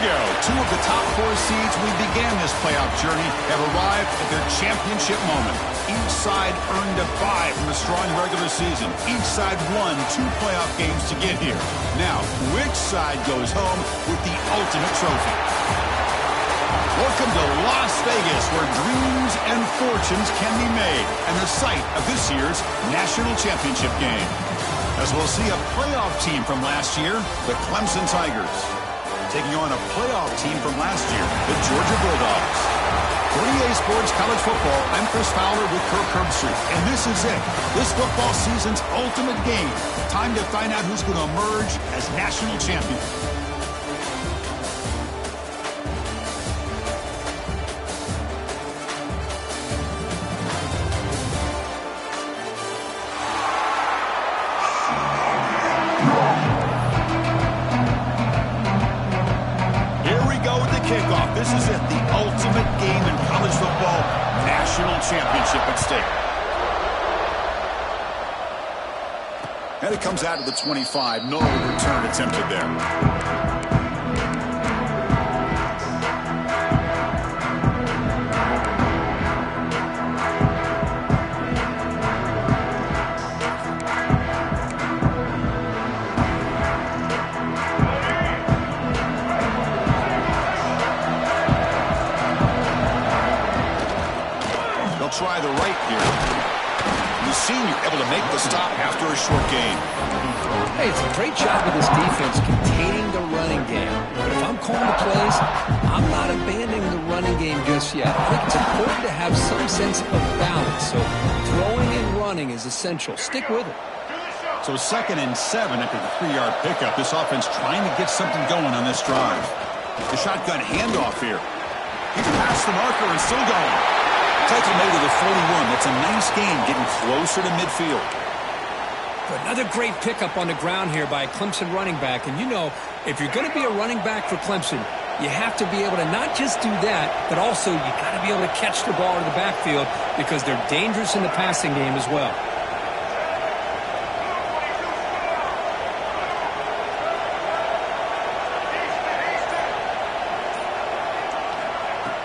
go. Two of the top 4 seeds we began this playoff journey have arrived at their championship moment. Each side earned a bye from a strong regular season. Each side won 2 playoff games to get here. Now, which side goes home with the ultimate trophy? Welcome to Las Vegas, where dreams and fortunes can be made, and the site of this year's national championship game. As we'll see a playoff team from last year, the Clemson Tigers, taking on a playoff team from last year, the Georgia Bulldogs. For EA Sports College Football, I'm Chris Fowler with Kirk Herbstreit, and this is it. This football season's ultimate game. Time to find out who's going to emerge as national champion. Kickoff. This is it, the ultimate game in college football, national championship at stake. And it comes out of the 25. No return attempted there. Try the right here. The senior able to make the stop after a short gain. Hey, it's a great job of this defense containing the running game. But if I'm calling the plays, I'm not abandoning the running game just yet. I think it's important to have some sense of balance. So throwing and running is essential. Stick with it. So 2nd and 7 after the 3-yard pickup. This offense trying to get something going on this drive. The shotgun handoff here. He's past the marker and still going. Tackle made to the 41. That's a nice gain, getting closer to midfield. Another great pickup on the ground here by a Clemson running back. And you know, if you're going to be a running back for Clemson, you have to be able to not just do that, but also you got to be able to catch the ball in the backfield because they're dangerous in the passing game as well.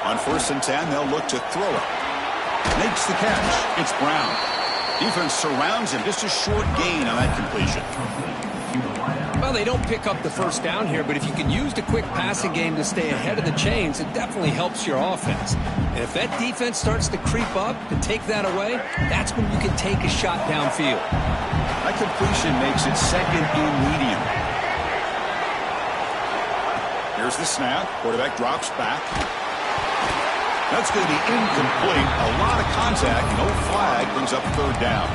On 1st and 10, they'll look to throw it. Makes the catch. It's Brown. Defense surrounds him. Just a short gain on that completion. Well, they don't pick up the first down here, but if you can use the quick passing game to stay ahead of the chains, it definitely helps your offense. And if that defense starts to creep up and take that away, that's when you can take a shot downfield. That completion makes it 2nd and medium. Here's the snap. Quarterback drops back. That's going to be incomplete. A lot of contact. No flag. Brings up 3rd down.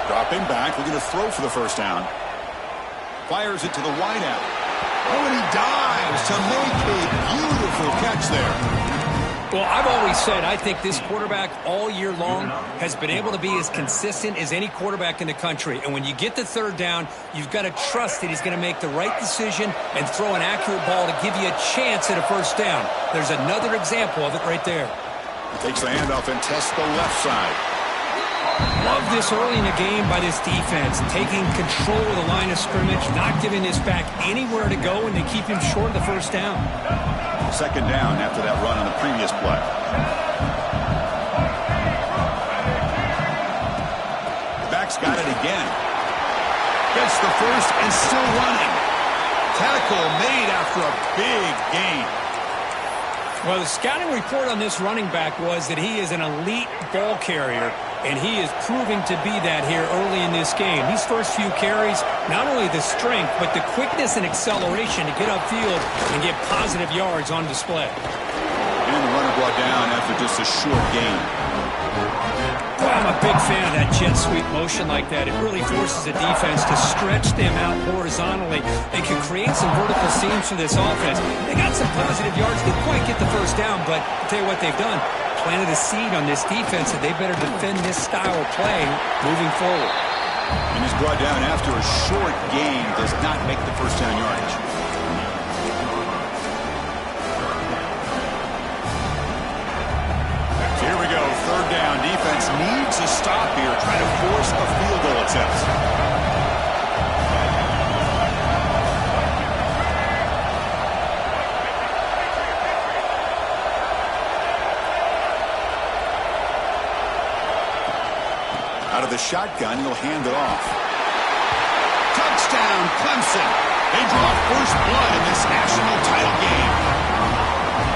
Dropping back, we're going to throw for the 1st down. Fires it to the wideout. Oh, and he dives to make a beautiful catch there. Well, I've always said I think this quarterback all year long has been able to be as consistent as any quarterback in the country. And when you get the 3rd down, you've got to trust that he's going to make the right decision and throw an accurate ball to give you a chance at a 1st down. There's another example of it right there. Takes the handoff and tests the left side. Love this early in the game by this defense, taking control of the line of scrimmage, not giving this back anywhere to go, and they keep him short of the 1st down. 2nd down after that run on the previous play. The back's got it again. Gets the 1st and still running. Tackle made after a big gain. Well, the scouting report on this running back was that he is an elite ball carrier, and he is proving to be that here early in this game. These first few carries, not only the strength, but the quickness and acceleration to get upfield and get positive yards on display. And the runner brought down after just a short gain. Well, I'm a big fan of that jet sweep motion like that. It really forces the defense to stretch them out horizontally and can create some vertical seams for this offense. They got some positive yards. Didn't quite get the first down, but I'll tell you what they've done. Planted a seed on this defense that they better defend this style of play moving forward. And is brought down after a short gain, does not make the first down yardage. Here we go, third down. Defense needs a stop here, trying to force a field goal attempt. Out of the shotgun, he'll hand it off. Touchdown, Clemson. They draw first blood in this national title game.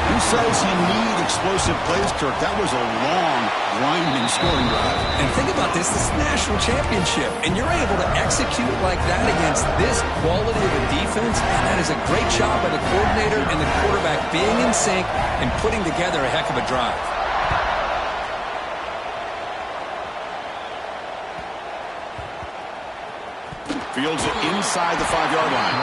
Who says you need explosive plays, Kirk? That was a long, grinding scoring drive. And think about this. This is a national championship, and you're able to execute like that against this quality of a defense, and that is a great job by the coordinator and the quarterback being in sync and putting together a heck of a drive. Fields it inside the 5-yard line.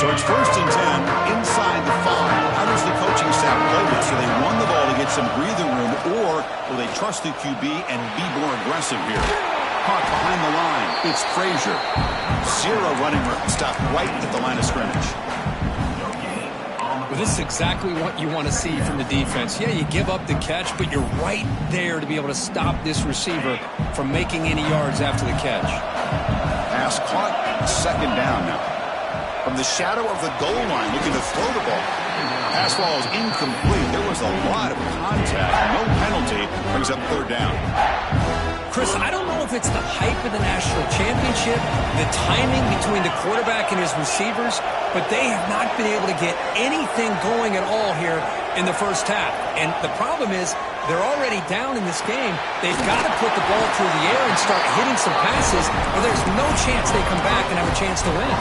So it's 1st and 10 inside the 5. How does the coaching staff play this? So they won the ball to get some breathing room, or will they trust the QB and be more aggressive here? Caught behind the line. It's Frazier. 0 running room. Stopped right at the line of scrimmage. Well, this is exactly what you want to see from the defense. Yeah, you give up the catch, but you're right there to be able to stop this receiver from making any yards after the catch. Pass caught. 2nd down now. From the shadow of the goal line, looking to throw the ball. Pass ball is incomplete. There was a lot of contact. No penalty. Brings up 3rd down. Chris, I don't know if it's the hype of the national championship, the timing between the quarterback and his receivers, but they have not been able to get anything going at all here in the first half. And the problem is they're already down in this game. They've got to put the ball through the air and start hitting some passes, or there's no chance they come back and have a chance to win.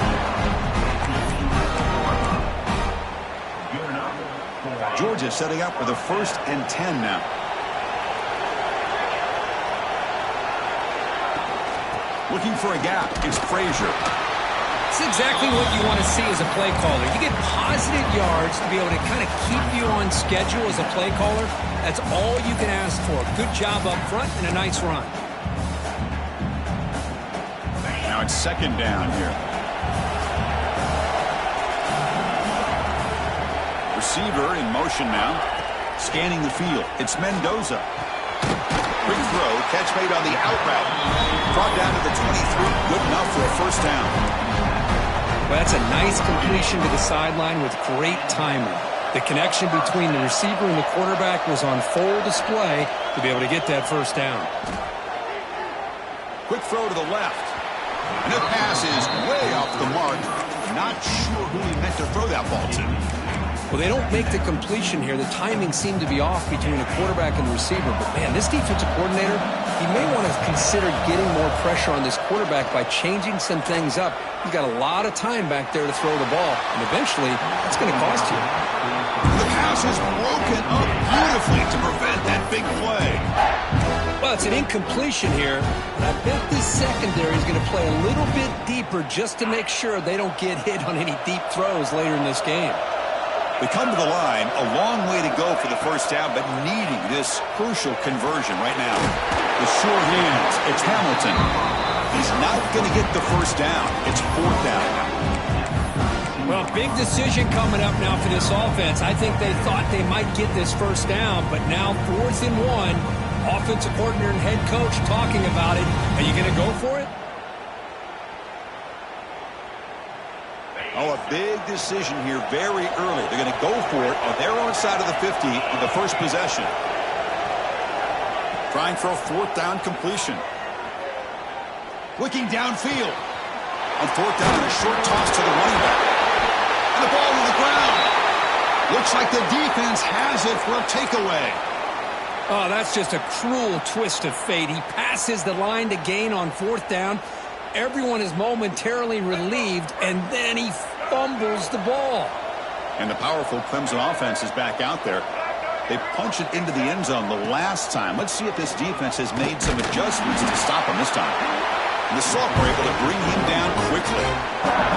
Georgia setting up for the 1st and 10 now. Looking for a gap is Frazier. It's exactly what you want to see as a play caller. You get positive yards to be able to kind of keep you on schedule as a play caller. That's all you can ask for. Good job up front and a nice run. Now it's 2nd down here. Receiver in motion now. Scanning the field. It's Mendoza. Quick throw. Catch made on the out route. Brought down to the 23. Good enough for a 1st down. Well, that's a nice completion to the sideline with great timing. The connection between the receiver and the quarterback was on full display to be able to get that 1st down. Quick throw to the left. And the pass is way off the mark. Not sure who he meant to throw that ball to. Well, they don't make the completion here. The timing seemed to be off between the quarterback and the receiver. But, man, this defensive coordinator, he may want to consider getting more pressure on this quarterback by changing some things up. He's got a lot of time back there to throw the ball. And eventually, that's going to cost you. The pass is broken up beautifully to prevent that big play. Well, it's an incompletion here. But I bet this secondary is going to play a little bit deeper just to make sure they don't get hit on any deep throws later in this game. They come to the line, a long way to go for the 1st down, but needing this crucial conversion right now. The sure hands, it's Hamilton. He's not going to get the 1st down. It's 4th down now. Well, big decision coming up now for this offense. I think they thought they might get this 1st down, but now 4th and 1. Offensive coordinator and head coach talking about it. Are you going to go for it? Oh, a big decision here very early. They're going to go for it on their own side of the 50 on the 1st possession. Trying for a 4th down completion. Looking downfield. On 4th down, a short toss to the running back. And the ball to the ground. Looks like the defense has it for a takeaway. Oh, that's just a cruel twist of fate. He passes the line to gain on 4th down. Everyone is momentarily relieved, and then he fumbles the ball. And the powerful Clemson offense is back out there. They punched it into the end zone the last time. Let's see if this defense has made some adjustments to stop him this time. The Salt were able to bring him down quickly.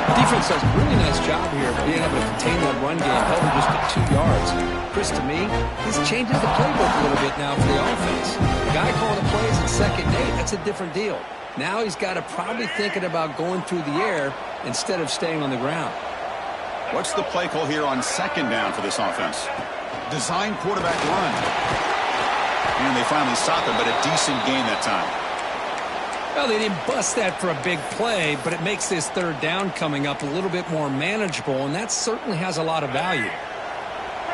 The defense does a really nice job here of being able to contain that run game, held him just to 2 yards. Chris, to me, this changes the playbook a little bit now for the offense. The guy calling the plays in 2nd and 8, that's a different deal. Now he's got to probably thinking about going through the air instead of staying on the ground. What's the play call here on 2nd down for this offense? Design quarterback run. And they finally stop it, but a decent gain that time. Well, they didn't bust that for a big play, but it makes this 3rd down coming up a little bit more manageable, and that certainly has a lot of value.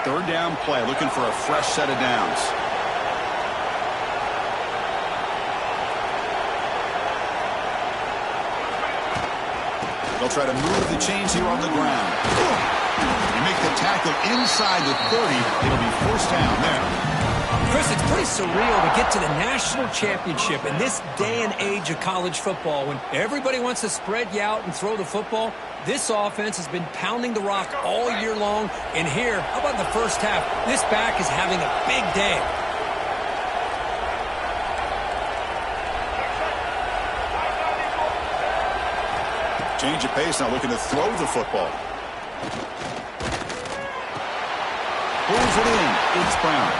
3rd down play, looking for a fresh set of downs. They'll try to move the chains here on the ground. You make the tackle inside the 30. It'll be 1st down there. Chris, it's pretty surreal to get to the national championship in this day and age of college football when everybody wants to spread you out and throw the football. This offense has been pounding the rock all year long. And here, how about in the 1st half? This back is having a big day. Change of pace now, looking to throw the football. Pulls it in. It's Brown.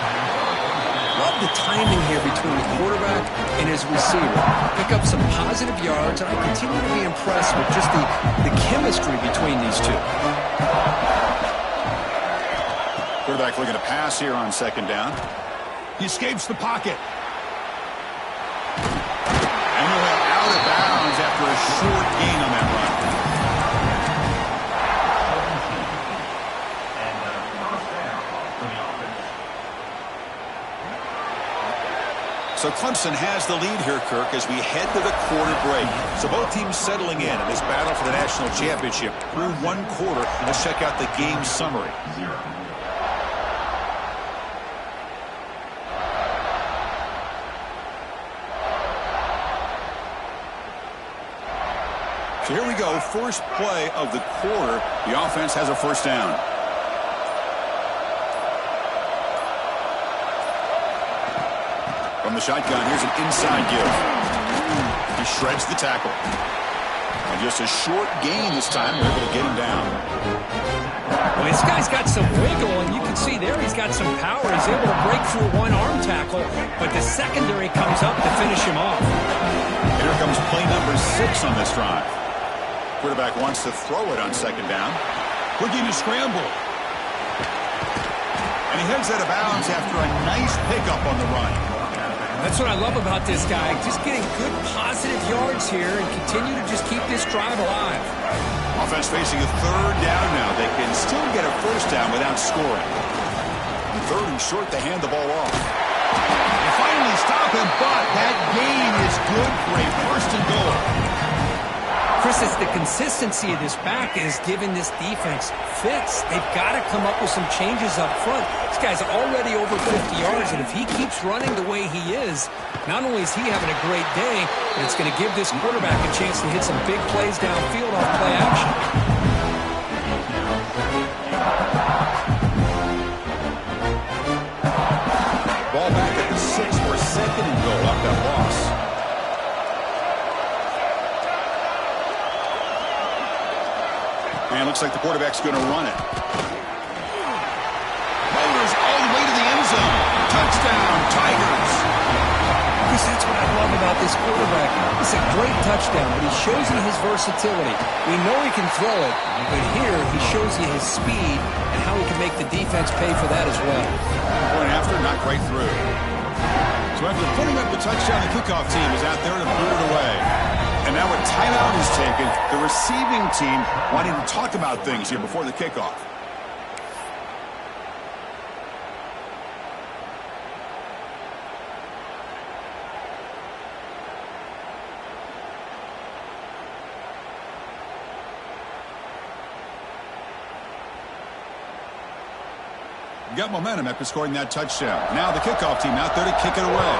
Love the timing here between the quarterback and his receiver. Pick up some positive yards, and I continue to be impressed with just the chemistry between these two. Quarterback looking to pass here on 2nd down. He escapes the pocket. And he'll have out of bounds after a short gain on that run. So Clemson has the lead here, Kirk, as we head to the quarter break. So both teams settling in this battle for the national championship through 1 quarter. Let's check out the game summary. So here we go. First play of the quarter. The offense has a 1st down. From the shotgun, here's an inside give. He shreds the tackle. And just a short gain this time. They're able to get him down. Well, this guy's got some wiggle, and you can see there he's got some power. He's able to break through a 1-arm tackle, but the secondary comes up to finish him off. And here comes play number 6 on this drive. Quarterback wants to throw it on 2nd down. Looking to scramble. And he heads out of bounds after a nice pickup on the run. That's what I love about this guy. Just getting good positive yards here and continue to just keep this drive alive. Offense facing a 3rd down now. They can still get a 1st down without scoring. 3rd and short to hand the ball off. They finally stop him, but that gain is good for a 1st and goal. Chris, it's the consistency of this back that is giving this defense fits. They've got to come up with some changes up front. This guy's already over 50 yards, and if he keeps running the way he is, not only is he having a great day, but it's going to give this quarterback a chance to hit some big plays downfield off play action. Ball back at the 6 for a 2nd and goal off that loss. And looks like the quarterback's going to run it. Motors all the way to the end zone. Touchdown, Tigers. Chris, that's what I love about this quarterback. It's a great touchdown, but he shows you his versatility. We know he can throw it, but here he shows you his speed and how he can make the defense pay for that as well. Point after, not quite through. So after putting up the touchdown, the kickoff team is out there to boot it away. And now a timeout is taken. The receiving team wanting to talk about things here before the kickoff. got momentum after scoring that touchdown. Now the kickoff team out there to kick it away.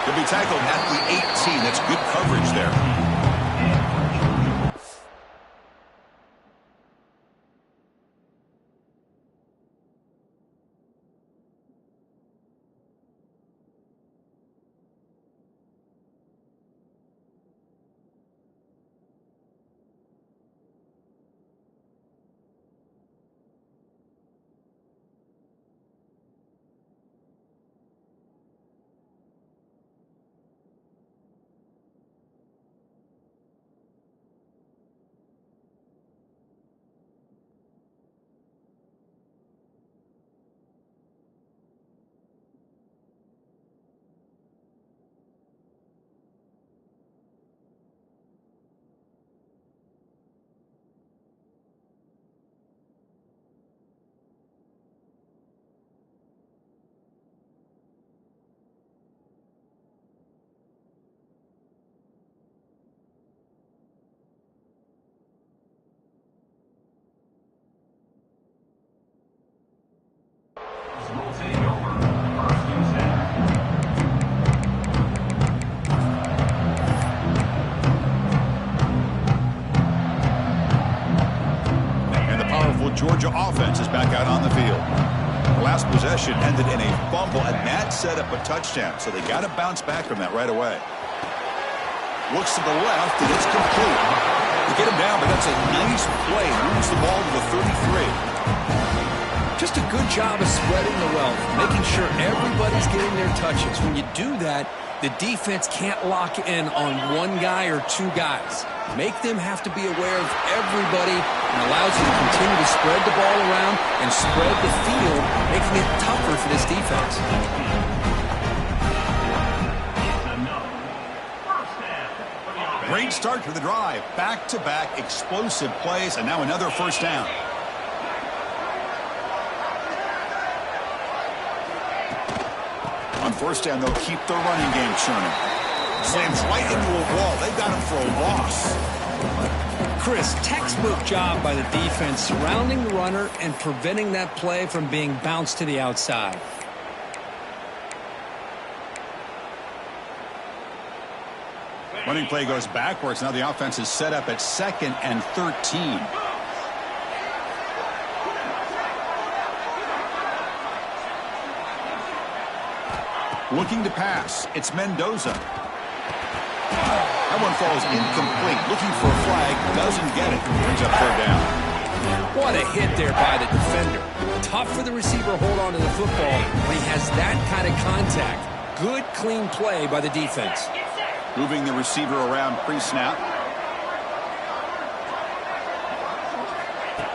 He'll be tackled at the 18. That's good coverage there. Georgia offense is back out on the field. The last possession ended in a fumble, and that set up a touchdown, so they got to bounce back from that right away. Looks to the left, and it's complete. To get him down, but that's a nice play. Moves the ball to the 33. Just a good job of spreading the wealth, making sure everybody's getting their touches. When you do that, the defense can't lock in on one guy or two guys. Make them have to be aware of everybody and allows you to continue to spread the ball around and spread the field, making it tougher for this defense. Great start to the drive. Back-to-back explosive plays, and now another first down. On first down, they'll keep the running game churning. Slams right into a wall. They got him for a loss. Chris, textbook job by the defense surrounding the runner and preventing that play from being bounced to the outside. Running play goes backwards. Now the offense is set up at 2nd and 13. Looking to pass. It's Mendoza. That one falls incomplete. Looking for a flag. Doesn't get it. Brings up third down. What a hit there by the defender. Tough for the receiver to hold on to the football when he has that kind of contact. Good, clean play by the defense. Moving the receiver around pre-snap.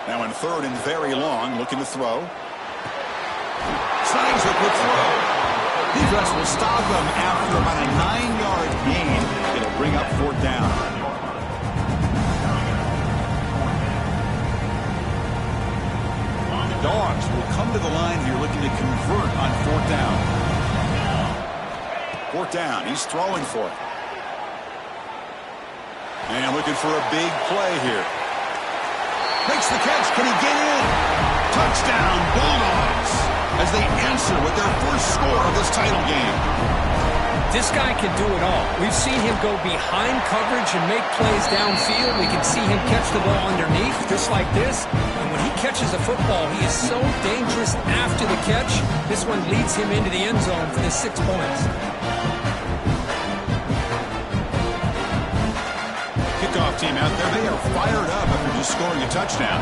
Now in 3rd and very long. Looking to throw. Signs a quick throw. Defense will stop them after about a 9-yard gain. It'll bring up 4th down. The Dogs will come to the line here looking to convert on 4th down. 4th down. He's throwing for it. And looking for a big play here. Makes the catch. Can he get in? Touchdown, Bulldogs, as they answer with their first score of this title game. This guy can do it all. We've seen him go behind coverage and make plays downfield. We can see him catch the ball underneath, just like this. And when he catches a football, he is so dangerous after the catch. This one leads him into the end zone for the 6 points. Kickoff team out there, they are fired up after just scoring a touchdown.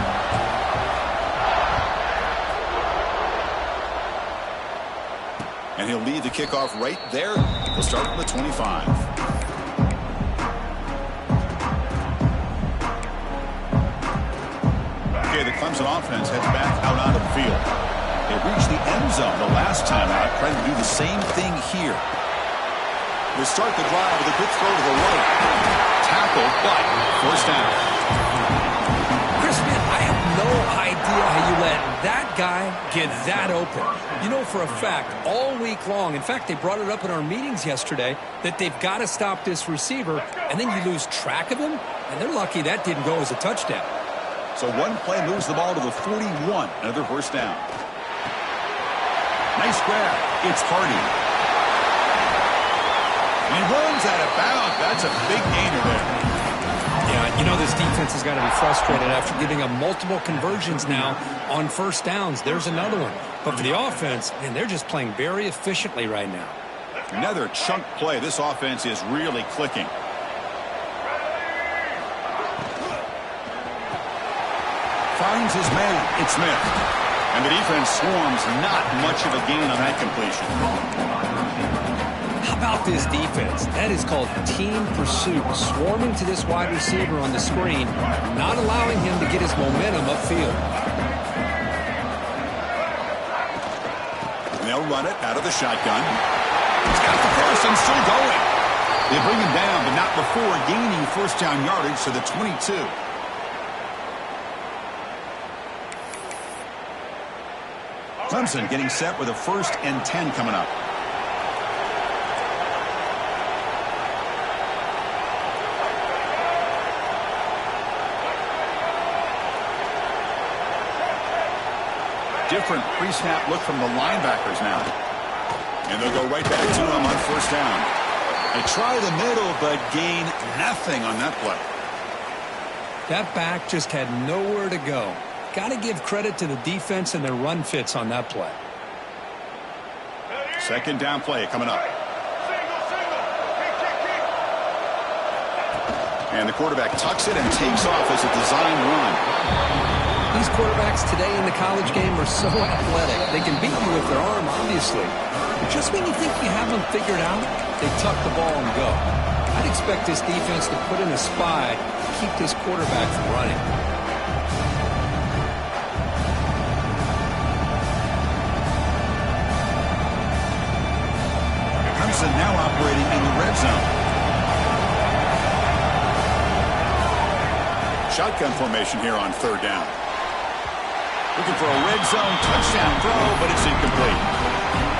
And he'll lead the kickoff right there. He'll start from the 25. Okay, the Clemson offense heads back out onto the field. They reached the end zone the last time out, trying to do the same thing here. They start the drive with a quick throw to the right. Tackle, but first down. Chris, man, I have no idea how you let that guy get that open. You know for a fact, all week long, in fact, they brought it up in our meetings yesterday, that they've got to stop this receiver, and then you lose track of him, and they're lucky that didn't go as a touchdown. So one play moves the ball to the 41, another first down. Nice grab. It's Hardy. He runs out of bounds. That's a big gainer there. Yeah, you know this defense has got to be frustrated after giving up multiple conversions now on first downs. There's another one. But for the offense, man, they're just playing very efficiently right now. Another chunk play. This offense is really clicking. Finds his man. It's Smith. And the defense swarms. Not much of a gain on that completion. How about this defense? That is called team pursuit. Swarming to this wide receiver on the screen, not allowing him to get his momentum upfield. And they'll run it out of the shotgun. He's got the first and still going. They bring him down, but not before gaining first down yardage to the 22. Clemson getting set with a 1st and 10 coming up. Different pre-snap look from the linebackers now. And they'll go right back to him on first down. They try the middle, but gain nothing on that play. That back just had nowhere to go. Got to give credit to the defense and their run fits on that play. Second down play coming up. And the quarterback tucks it and takes off as a designed run. These quarterbacks today in the college game are so athletic. They can beat you with their arm, obviously. Just when you think you have them figured out, they tuck the ball and go. I'd expect this defense to put in a spy to keep this quarterback from running. Clemson now operating in the red zone. Shotgun formation here on third down. Looking for a red zone touchdown throw, but it's incomplete.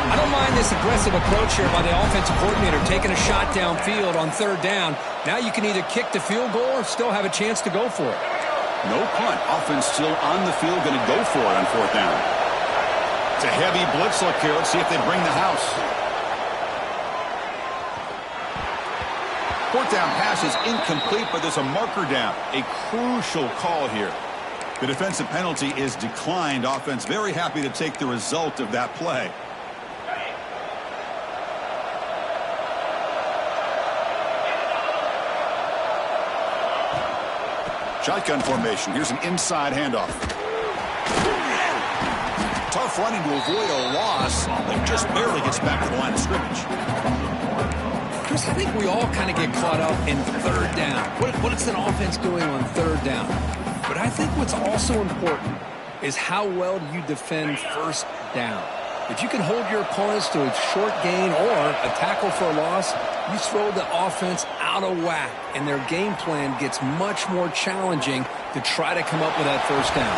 I don't mind this aggressive approach here by the offensive coordinator, taking a shot downfield on third down. Now you can either kick the field goal or still have a chance to go for it. No punt. Offense still on the field, going to go for it on fourth down. It's a heavy blitz look here. Let's see if they bring the house. Fourth down pass is incomplete, but there's a marker down. A crucial call here. The defensive penalty is declined. Offense very happy to take the result of that play. Shotgun formation. Here's an inside handoff. Tough running to avoid a loss. But just barely gets back to the line of scrimmage. Chris, I think we all kind of get caught up in third down. What is an offense doing on third down? But I think what's also important is how well do you defend first down. If you can hold your opponents to a short gain or a tackle for a loss, you throw the offense out of whack, and their game plan gets much more challenging to try to come up with that first down.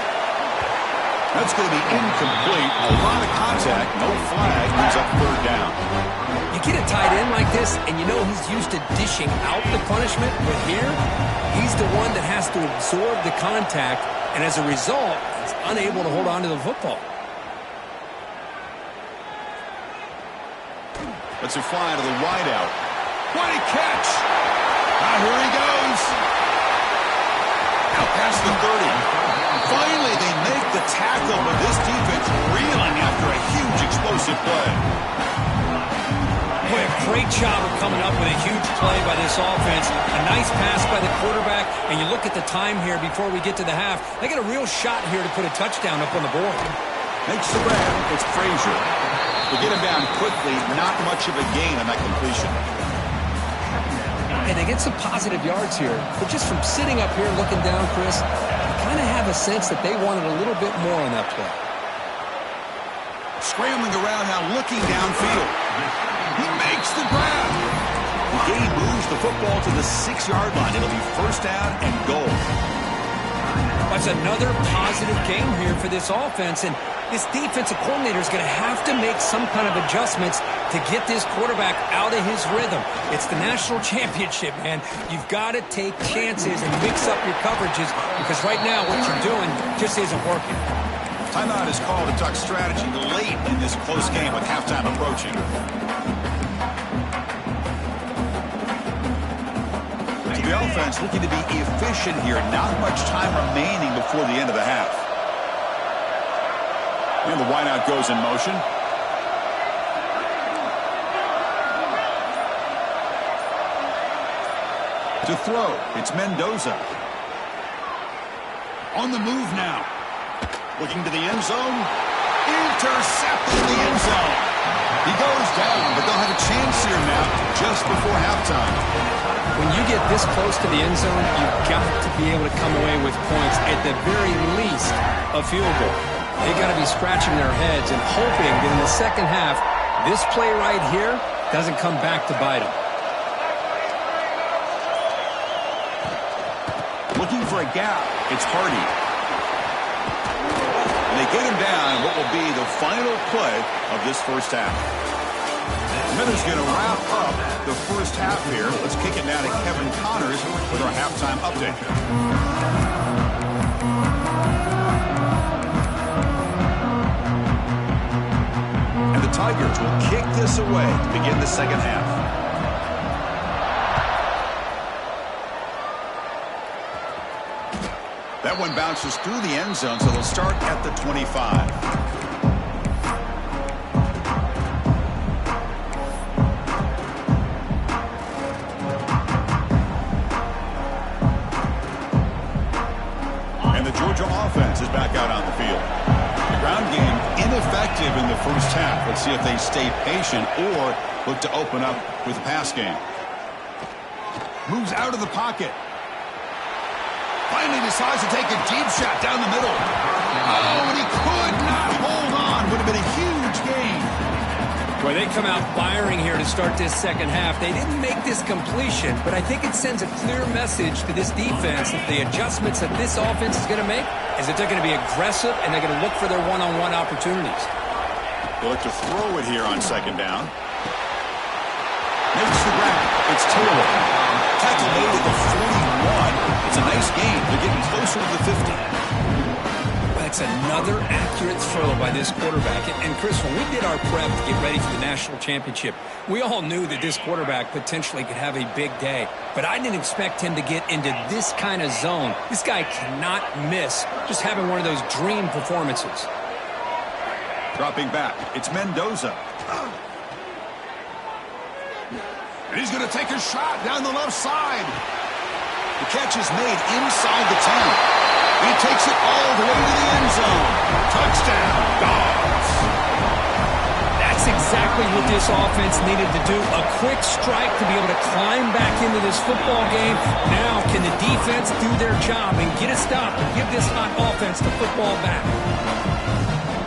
That's going to be incomplete. A lot of contact, no flag, moves up third down. You get a tight end like this, and you know he's used to dishing out the punishment, but here, he's the one that has to absorb the contact, and as a result, he's unable to hold on to the football. Let's it fly to the wideout. What a catch! Now here he goes. Out past the 30. Finally, they make the tackle, but this defense reeling after a huge explosive play. Boy, a great job of coming up with a huge play by this offense. A nice pass by the quarterback, and you look at the time here before we get to the half. They got a real shot here to put a touchdown up on the board. Makes the grab. It's Frazier. To get him down quickly, not much of a gain on that completion. And they get some positive yards here, but just from sitting up here and looking down, Chris, you kind of have a sense that they wanted a little bit more on that play. Scrambling around now, looking downfield. He makes the grab. The gain moves the football to the 6-yard line. It'll be first down and goal. That's another positive game here for this offense, and this defensive coordinator is going to have to make some kind of adjustments to get this quarterback out of his rhythm. It's the national championship, man. You've got to take chances and mix up your coverages because right now what you're doing just isn't working. Timeout is called to duck strategy late in this close game with halftime approaching. The offense looking to be efficient here. Not much time remaining before the end of the half. And the wideout goes in motion. To throw, it's Mendoza. On the move now. Looking to the end zone. Intercepted in the end zone. He goes down, but they'll have a chance here now just before halftime. When you get this close to the end zone, you've got to be able to come away with points, at the very least, a field goal. They got to be scratching their heads and hoping that in the second half, this play right here doesn't come back to bite them. Looking for a gap. It's Hardy. And they get him down what will be the final play of this first half. Miller's going to wrap up the first half here. Let's kick it down to Kevin Connors with our halftime update. And the Tigers will kick this away to begin the second half. That one bounces through the end zone, so they'll start at the 25. Offense is back out on the field. The ground game ineffective in the first half. Let's see if they stay patient or look to open up with the pass game. Moves out of the pocket. Finally decides to take a deep shot down the middle. Oh, and he could not hold on. Would have been a huge gain. Boy, they come out firing here to start this second half. They didn't make this completion, but I think it sends a clear message to this defense that the adjustments that this offense is going to make is that they're going to be aggressive and they're going to look for their one-on-one opportunities. They look to throw it here on second down. Makes the grab. It's Taylor. Tackle made at the 41. It's a nice gain. They're getting closer to the 50. That's another accurate throw by this quarterback. And Chris, when we did our prep to get ready for the national championship, we all knew that this quarterback potentially could have a big day. But I didn't expect him to get into this kind of zone. This guy cannot miss just having one of those dream performances. Dropping back, it's Mendoza. And he's going to take a shot down the left side. The catch is made inside the 10. He takes it all the way to the end zone. Touchdown, Dogs. That's exactly what this offense needed to do. A quick strike to be able to climb back into this football game. Now can the defense do their job and get a stop and give this hot offense the football back?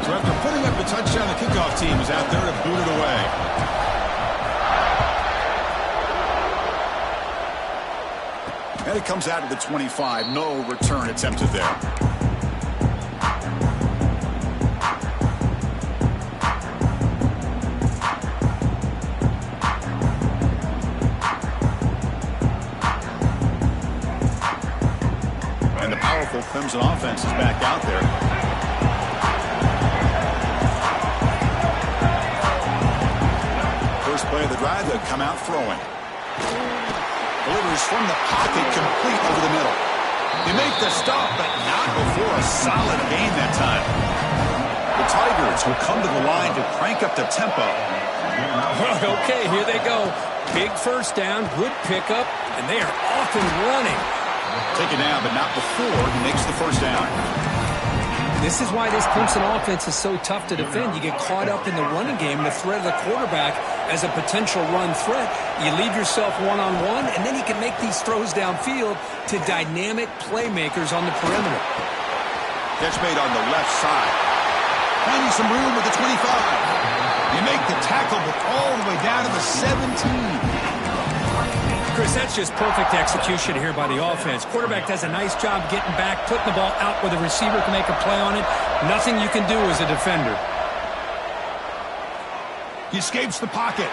So after putting up a touchdown, the kickoff team is out there to boot it away. And it comes out of the 25. No return attempted there. And the powerful Clemson offense is back out there. First play of the drive, they'll come out throwing. Delivers from the pocket, complete over the middle. They make the stop, but not before a solid gain that time. The Tigers will come to the line to crank up the tempo. Okay, here they go. Big first down, good pickup, and they are off and running. Taken down, but not before he makes the first down. This is why this Clemson offense is so tough to defend. You get caught up in the running game, the threat of the quarterback as a potential run threat. You leave yourself one-on-one, and then you can make these throws downfield to dynamic playmakers on the perimeter. Catch made on the left side. Finding some room with the 25. You make the tackle, but all the way down to the 17. Chris, that's just perfect execution here by the offense. Quarterback does a nice job getting back, putting the ball out where the receiver can make a play on it. Nothing you can do as a defender. He escapes the pocket.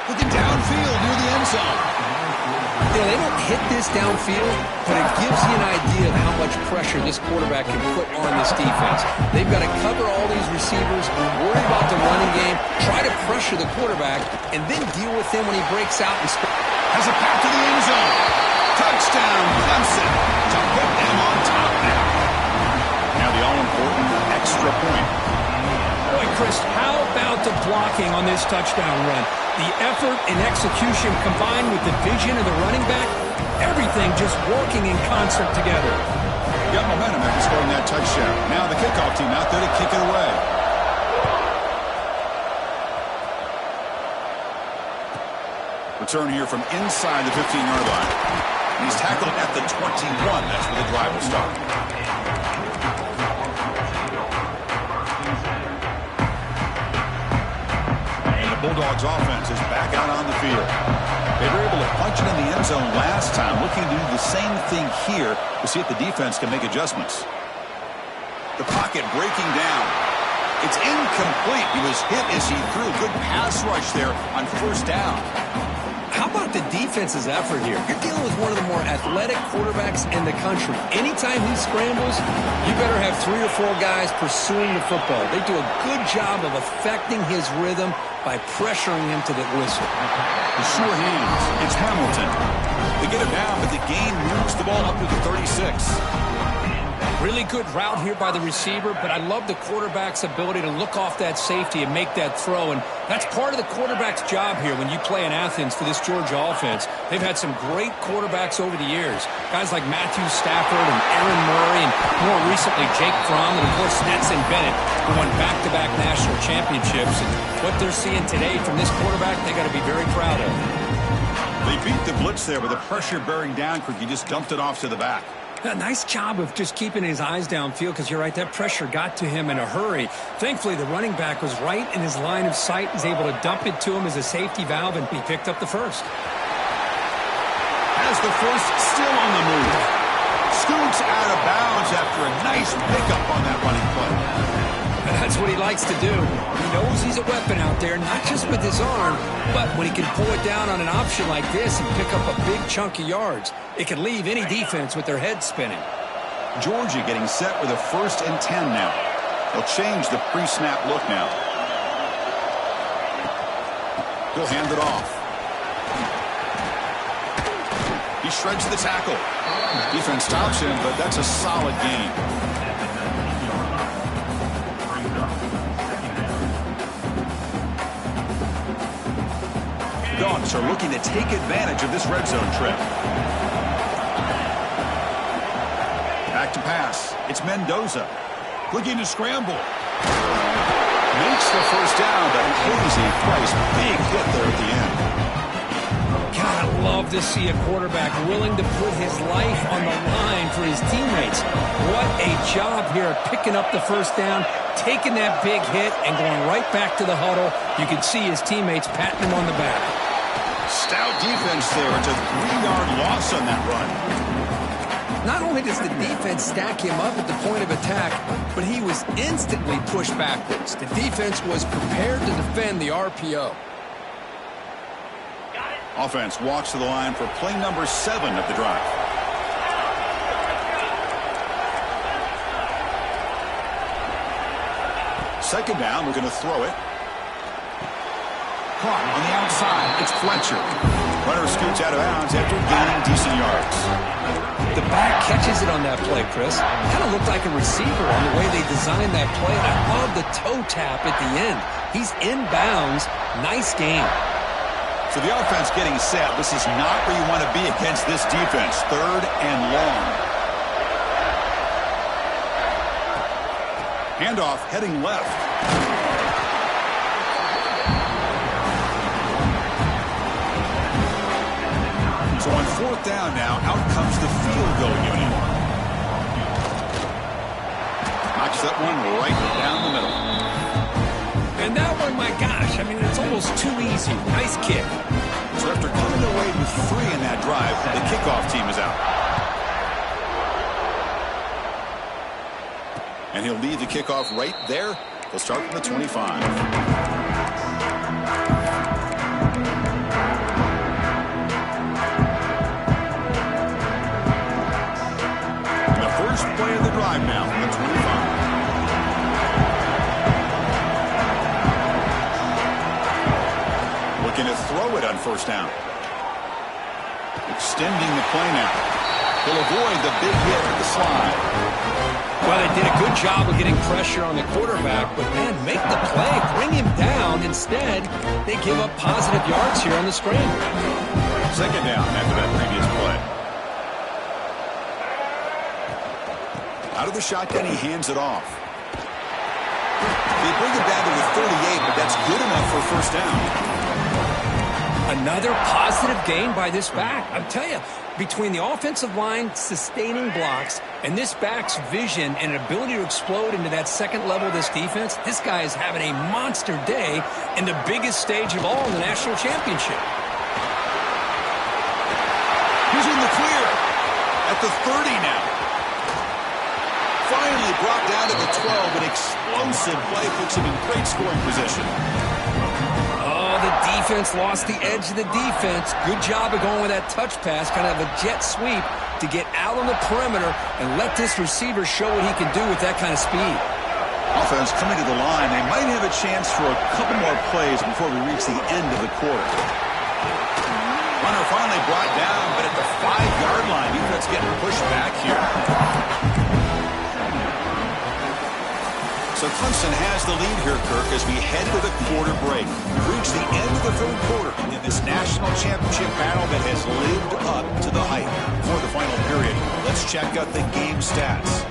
Looking downfield near the end zone. Yeah, they don't hit this downfield, but it gives you an idea of how much pressure this quarterback can put on this defense. They've got to cover all these receivers, worry about the running game, try to pressure the quarterback, and then deal with him when he breaks out and has a path to the end zone. Touchdown, Clemson, to put them on top now. Now the all-important extra point. Boy, Chris, how about the blocking on this touchdown run? The effort and execution combined with the vision of the running back, everything just working in concert together. Got momentum after scoring that touchdown. Now the kickoff team out there to kick it away. Return here from inside the 15-yard line. He's tackled at the 21. That's where the drive will start. Bulldogs offense is back out on the field. They were able to punch it in the end zone last time, looking to do the same thing here to see if the defense can make adjustments. The pocket breaking down. It's incomplete. He was hit as he threw. Good pass rush there on first down. How about the defense's effort here? You're dealing with one of the more athletic quarterbacks in the country. Anytime he scrambles, you better have 3 or 4 guys pursuing the football. They do a good job of affecting his rhythm by pressuring him to the whistle. The sure hands. It's Hamilton. They get it down, but the gain moves the ball up to the 36. Really good route here by the receiver, but I love the quarterback's ability to look off that safety and make that throw, and that's part of the quarterback's job here when you play in Athens for this Georgia offense. They've had some great quarterbacks over the years, guys like Matthew Stafford and Aaron Murray, and more recently Jake Fromm, and of course Stetson Bennett, who won back-to-back national championships. And what they're seeing today from this quarterback, they got to be very proud of. They beat the blitz there with the pressure bearing down quick. He just dumped it off to the back. A nice job of just keeping his eyes downfield, because you're right, that pressure got to him in a hurry. Thankfully, the running back was right in his line of sight. He's able to dump it to him as a safety valve, and he picked up the first. Has the first still on the move. Scoots out of bounds after a nice pickup on that running play. That's what he likes to do. He knows he's a weapon out there, not just with his arm, but when he can pull it down on an option like this and pick up a big chunk of yards, it can leave any defense with their head spinning. Georgia getting set with a 1st and 10 now. They'll change the pre-snap look now. He'll hand it off. He shreds the tackle. Defense stops him, but that's a solid gain. Dogs are looking to take advantage of this red zone trip. Back to pass. It's Mendoza. Looking to scramble. Makes the first down, but pays a price. Big hit there at the end. God, I love to see a quarterback willing to put his life on the line for his teammates. What a job here of picking up the first down, taking that big hit, and going right back to the huddle. You can see his teammates patting him on the back. Stout defense there. It's a 3-yard loss on that run. Not only does the defense stack him up at the point of attack, but he was instantly pushed backwards. The defense was prepared to defend the RPO. Offense walks to the line for play number 7 of the drive. Second down, we're going to throw it. Caught on the outside. It's Fletcher. Runner scoots out of bounds after gaining decent yards. The back catches it on that play, Chris. Kind of looked like a receiver on the way they designed that play. I love the toe tap at the end. He's inbounds. Nice game. So the offense getting set. This is not where you want to be against this defense. 3rd and long. Handoff heading left. So on 4th down now, out comes the field goal unit. Knocks that one right down the middle. And that one, my gosh, I mean, it's almost too easy. Nice kick. So after coming away with 3 in that drive, the kickoff team is out. And he'll leave the kickoff right there. He'll start from the 25. And the first play of the drive now from the 25. Looking to throw it on first down. Extending the play now. He'll avoid the big hit with the slide. Well, they did a good job of getting pressure on the quarterback, but, man, make the play. Bring him down. Instead, they give up positive yards here on the scramble. Second down after that previous play. Out of the shotgun, he hands it off. They bring it down to the 38, but that's good enough for a first down. Another positive gain by this back. I'll tell you, between the offensive line sustaining blocks and this back's vision and ability to explode into that second level of this defense, this guy is having a monster day in the biggest stage of all in the national championship. He's in the clear at the 30 now. Finally brought down to the 12. An explosive play puts him in great scoring position. The defense lost the edge of the defense. Good job of going with that touch pass, kind of a jet sweep to get out on the perimeter and let this receiver show what he can do with that kind of speed. Offense coming to the line. They might have a chance for a couple more plays before we reach the end of the quarter. Runner finally brought down, but at the 5-yard line, defense getting pushed back here. So Clemson has the lead here, Kirk, as we head to the quarter break. We've reached the end of the third quarter in this national championship battle that has lived up to the hype. For the final period, let's check out the game stats.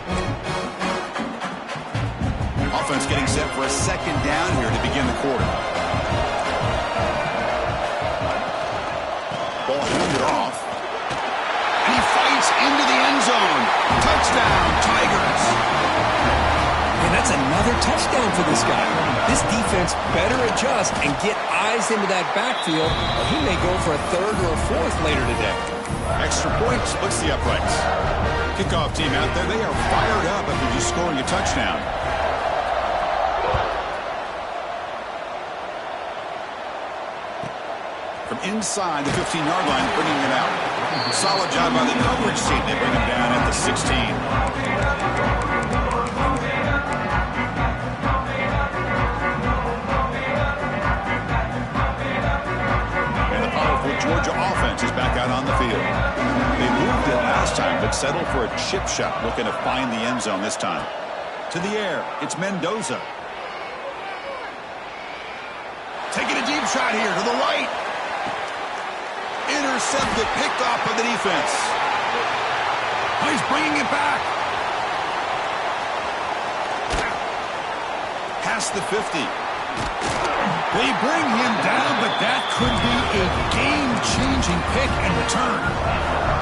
Offense getting set for a second down here to begin the quarter. Ball handed off. And he fights into the end zone. Touchdown, Tigers. And that's another touchdown for this guy. This defense better adjust and get eyes into that backfield, or he may go for a third or a fourth later today. Extra point splits the uprights. Kickoff team out there, they are fired up after just scoring a touchdown. From inside the 15-yard line, bringing it out. Solid job by the coverage team. They bring him down at the 16. Georgia offense is back out on the field. They moved it last time, but settled for a chip shot, looking to find the end zone this time. To the air, it's Mendoza. Taking a deep shot here to the right. Intercepted, picked off by the defense. Oh, he's bringing it back. Past the 50. They bring him down, but that could be a game-changing pick and return.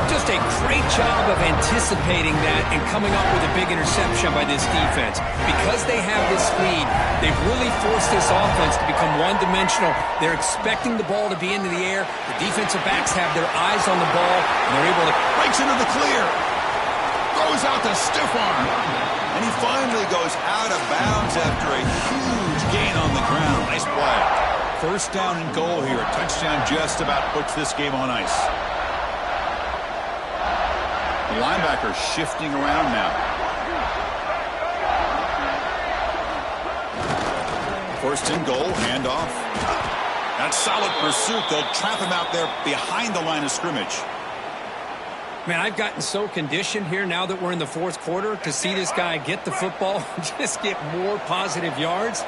Just a great job of anticipating that and coming up with a big interception by this defense. Because they have this lead, they've really forced this offense to become one-dimensional. They're expecting the ball to be into the air. The defensive backs have their eyes on the ball, and they're able to... Breaks into the clear. Throws out the stiff arm. And he finally goes out of bounds after a huge gain on the ground. Nice play. First down and goal here. Touchdown just about puts this game on ice. The linebacker shifting around now. First and goal, handoff. That's solid pursuit. They'll trap him out there behind the line of scrimmage. Man, I've gotten so conditioned here now that we're in the fourth quarter to see this guy get the football, just get more positive yards.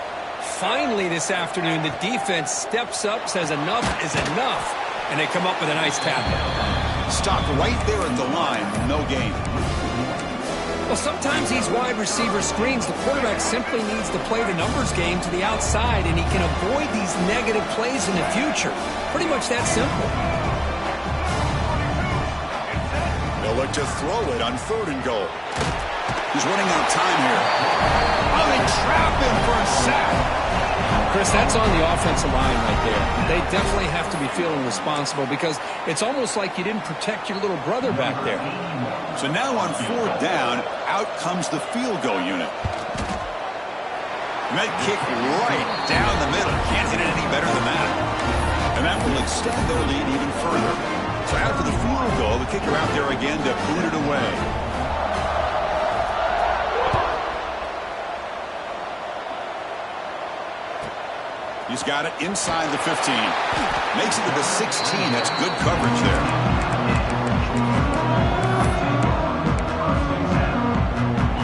Finally this afternoon, the defense steps up, says enough is enough, and they come up with a nice tackle. Stopped right there at the line, no gain. Well, sometimes these wide receiver screens, the quarterback simply needs to play the numbers game to the outside, and he can avoid these negative plays in the future. Pretty much that simple. They'll look to throw it on third and goal. He's running out of time here. Oh, they trap him for a sack. Chris, that's on the offensive line right there. They definitely have to be feeling responsible because it's almost like you didn't protect your little brother back there. So now on 4th down, out comes the field goal unit. And that kick right down the middle. Can't hit it any better than that. And that will extend their lead even further. So after the field goal, the kicker out there again to boot it away. He's got it inside the 15. Makes it to the 16. That's good coverage there.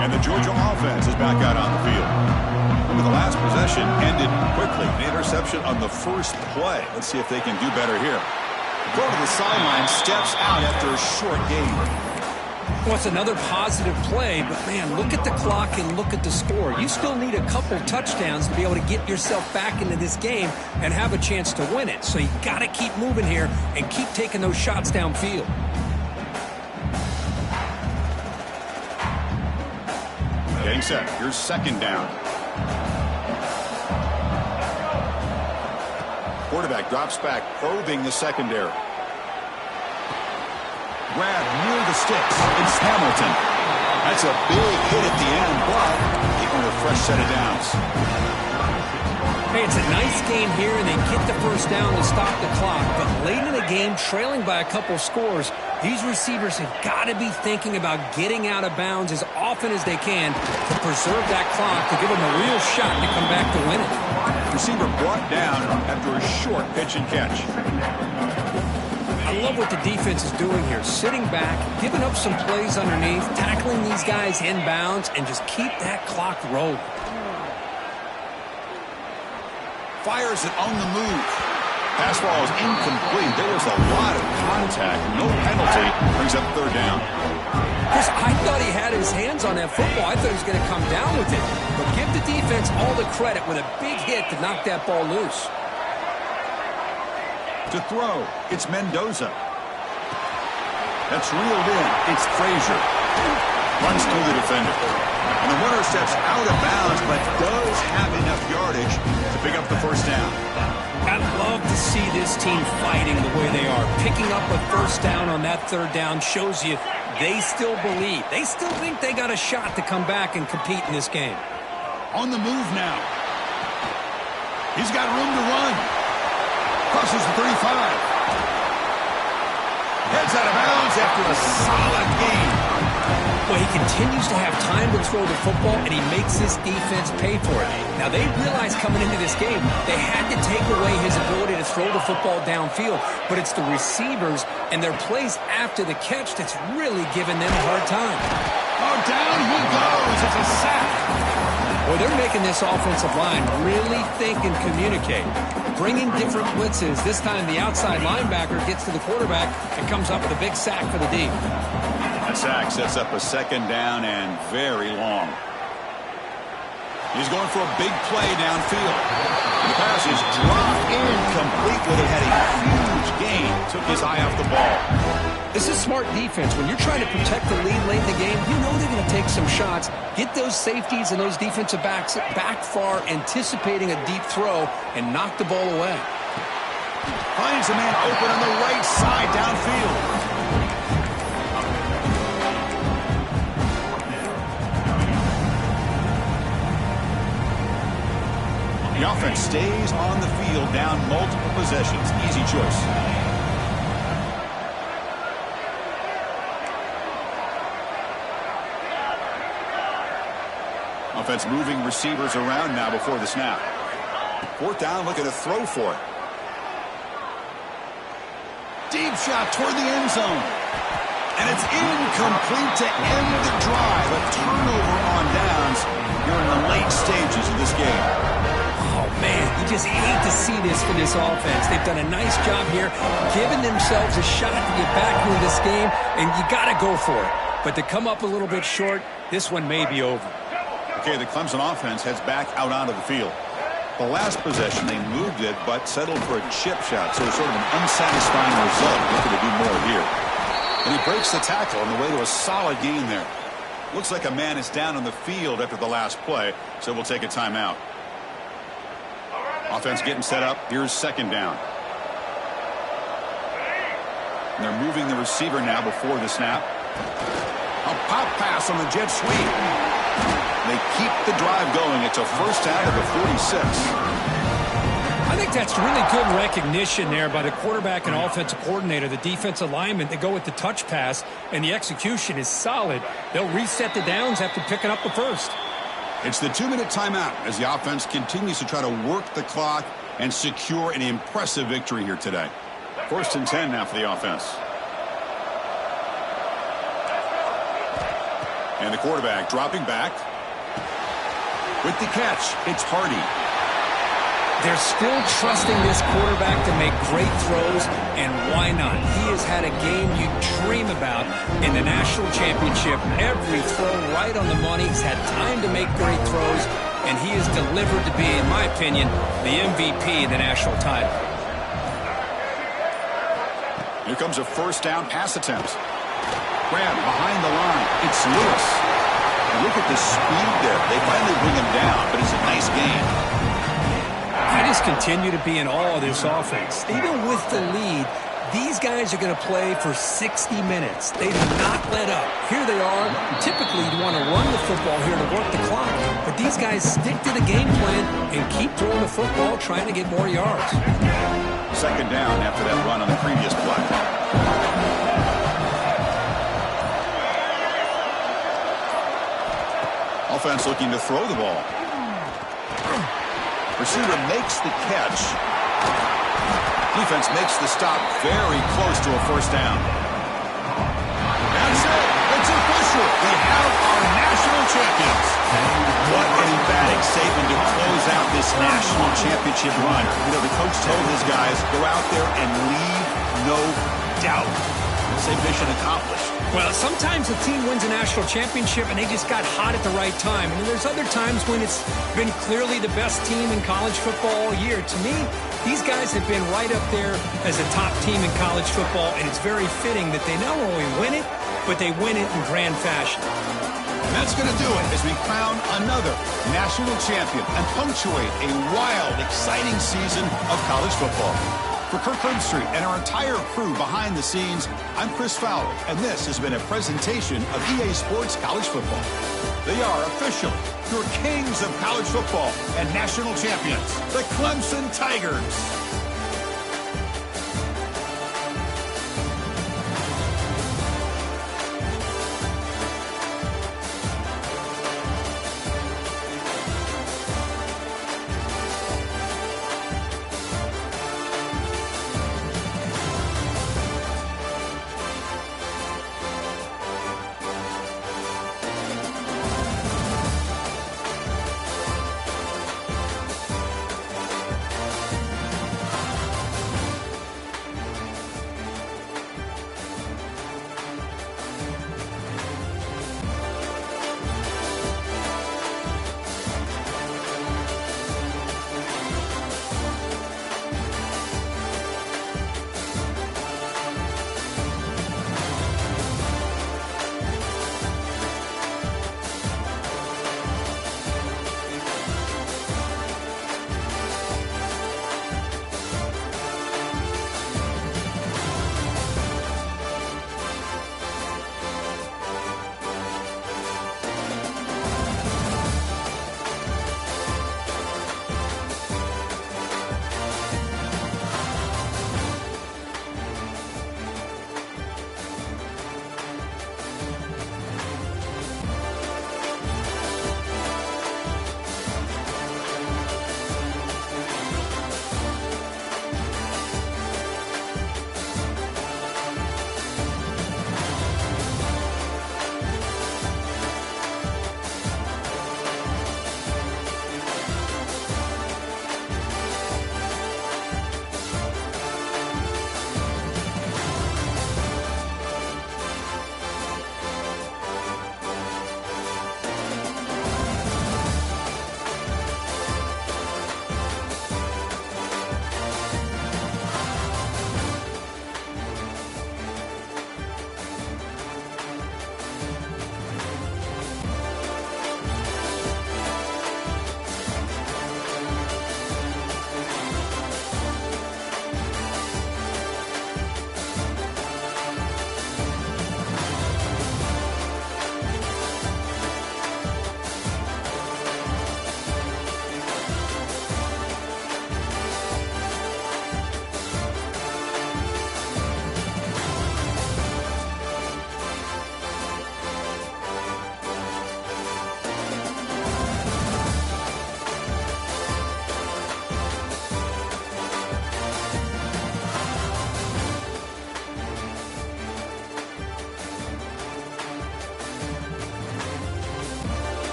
And the Georgia offense is back out on the field. The last possession ended quickly. An interception on the first play. Let's see if they can do better here. Go to the sideline, steps out after a short game. Well, it's another positive play, but man, look at the clock and look at the score. You still need a couple touchdowns to be able to get yourself back into this game and have a chance to win it. So you got to keep moving here and keep taking those shots downfield. Getting set. Here's 2nd down. Quarterback drops back, probing the secondary. Grab near the sticks. It's Hamilton. That's a big hit at the end, but keeping a fresh set of downs. Hey, it's a nice game here, and they get the first down to stop the clock. But late in the game, trailing by a couple scores, these receivers have got to be thinking about getting out of bounds as often as they can to preserve that clock, to give them a real shot to come back to win it. Receiver brought down after a short pitch and catch. I love what the defense is doing here. Sitting back, giving up some plays underneath, tackling these guys inbounds, and just keep that clock rolling. Fires it on the move. Pass ball is incomplete. There was a lot of contact. No penalty. Brings up 3rd down. Chris, I thought he had his hands on that football. I thought he was going to come down with it. But give the defense all the credit with a big hit to knock that ball loose. To throw, it's Mendoza. That's reeled in. It's Frazier. Runs through the defender. And the runner steps out of bounds, but does have enough yardage to pick up the first down. I love to see this team fighting the way they are. Picking up a first down on that 3rd down shows you they still believe. They still think they got a shot to come back and compete in this game. On the move now. He's got room to run. Crosses the 35. Heads out of bounds after a solid game. Well, he continues to have time to throw the football, and he makes his defense pay for it. Now, they realized coming into this game they had to take away his ability to throw the football downfield, but it's the receivers and their plays after the catch that's really giving them a hard time. Oh, down he goes. It's a sack. Well, they're making this offensive line really think and communicate. Bringing different blitzes. This time the outside linebacker gets to the quarterback and comes up with a big sack for the D. That sack sets up a 2nd down and very long. He's going for a big play downfield. The pass is dropped incomplete, but it had a huge gain. Took his eye off the ball. This is smart defense. When you're trying to protect the lead late in the game, you know they're going to take some shots, get those safeties and those defensive backs back far, anticipating a deep throw, and knock the ball away. Finds a man open on the right side downfield. The offense stays on the field down multiple possessions. Easy choice. Offense moving receivers around now before the snap. 4th down, looking to throw for it. Deep shot toward the end zone. And it's incomplete to end the drive. A turnover on downs here in the late stages of this game. Oh, man, you just hate to see this for this offense. They've done a nice job here, giving themselves a shot to get back into this game, and you got to go for it. But to come up a little bit short, this one may be over. Okay, the Clemson offense heads back out onto the field. The last possession, they moved it, but settled for a chip shot, so sort of an unsatisfying result. Looking to do more here. And he breaks the tackle on the way to a solid gain there. Looks like a man is down on the field after the last play, so we'll take a timeout. Offense getting set up. Here's second down. And they're moving the receiver now before the snap. A pop pass on the jet sweep. They keep the drive going. It's a first down of the 46. I think that's really good recognition there by the quarterback and offensive coordinator, the defensive lineman. They go with the touch pass, and the execution is solid. They'll reset the downs after picking up the first. It's the 2-minute timeout as the offense continues to try to work the clock and secure an impressive victory here today. First and 10 now for the offense. And the quarterback dropping back. With the catch, it's Hardy. They're still trusting this quarterback to make great throws, and why not? He has had a game you dream about in the national championship. Every throw right on the money. He's had time to make great throws, and he has delivered to be, in my opinion, the MVP in the national title. Here comes a first down pass attempt. Grab behind the line. It's Lewis. And look at the speed there. They finally bring him down, but it's a nice game. I just continue to be in awe of this offense. Even with the lead, these guys are going to play for 60 minutes. They do not let up. Here they are. Typically, you want to run the football here to work the clock, but these guys stick to the game plan and keep throwing the football, trying to get more yards. Second down after that run on the previous play. Offense looking to throw the ball. Receiver makes the catch. Defense makes the stop very close to a first down. That's it. It's official. We have our national champions. What an emphatic statement to close out this national championship run. You know, the coach told his guys, go out there and leave no doubt. Same mission accomplished. Well, sometimes a team wins a national championship and they just got hot at the right time. And then there's other times when it's been clearly the best team in college football all year. To me, these guys have been right up there as a top team in college football, and it's very fitting that they not only win it, but they win it in grand fashion. And that's going to do it as we crown another national champion and punctuate a wild, exciting season of college football. For Kirk Herbstreit and our entire crew behind the scenes, I'm Chris Fowler, and this has been a presentation of EA Sports College Football. They are officially your kings of college football and national champions, the Clemson Tigers.